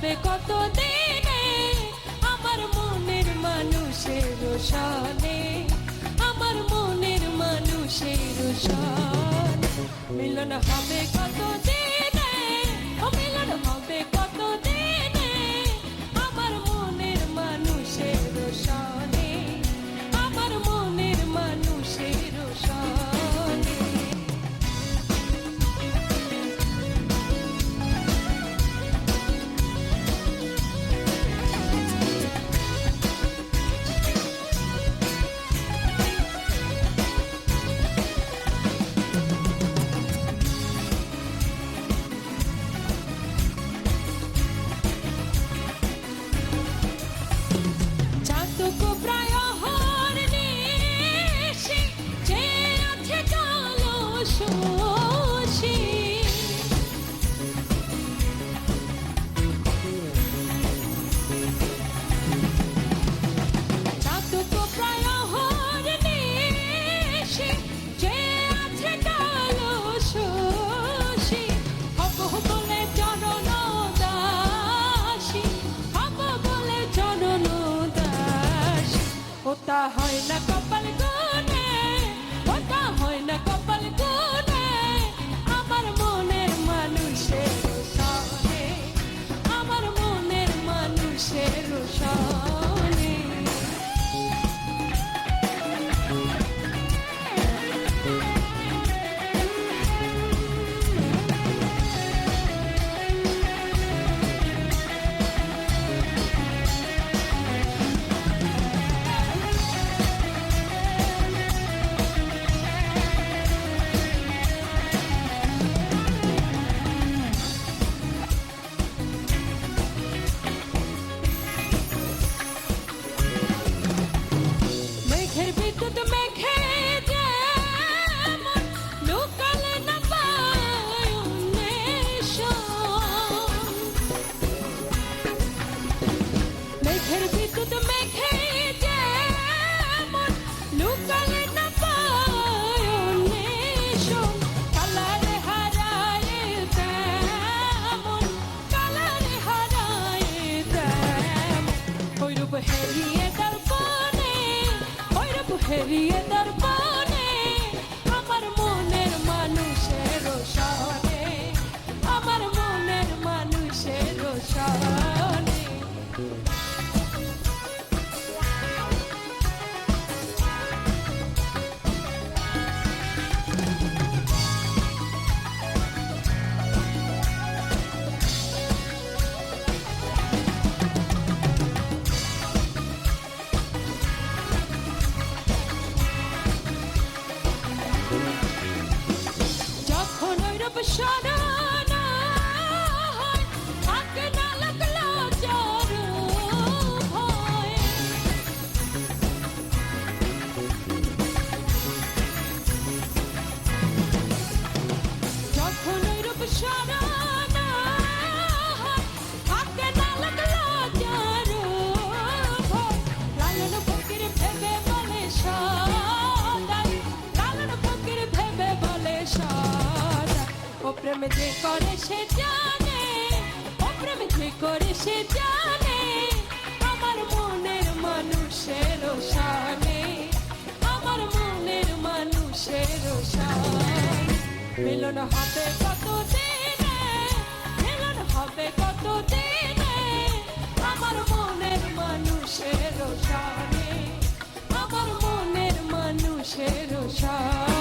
হবে কত দিনে আমার মনের মানুষের সনে, আমার মনের মানুষের সনে মিলন হবে কত দিনে, ও মিলন হবে কত দিনে আমার মনের মানুষের সনে, আমার মনের মানুষের সনে। ওটা হয় না কপাল গুনে, ওটা হয় না কপাল গুনে আমার মনের মানুষের সনে, আমার মনের মানুষের সনে। মেঘের বিদ্যুৎ মেঘে যেমন লুকালে না পায় অন্বেষণ, মেঘের বিদ্যুৎ মেঘে যেমন লুকালে না পায় অন্বেষণ, কালারে হারায় তেমন, কালারে হারায় তেমন ওই রূপ হেরিয়ে দর্পণে, ওই রূপ হেরিয়ে দর্পণে আমার মনের মানুষের সনে, আমার মনের মানুষের সনে। যখন ওই রূপ স্মরণ হয় থাকে না লাগলো জ্বর ভয়, যখন ওই রূপ স্মরণ হয় থাকে না লাগলো জ্বর ভয়, লালন ফকির ভেবে বলে সদাই, লালন ফকির ভেবে বলে সদাই ও প্রেম যে করে সে জানে, ও প্রেম যে করে সে জানে আমার মনের মানুষের সনে, আমার মনের মানুষের সনে মিলন হবে কত দিনে, মিলন হবে কত দিনে আমার মনের মানুষের সনে, আমার মনের মানুষের সনে।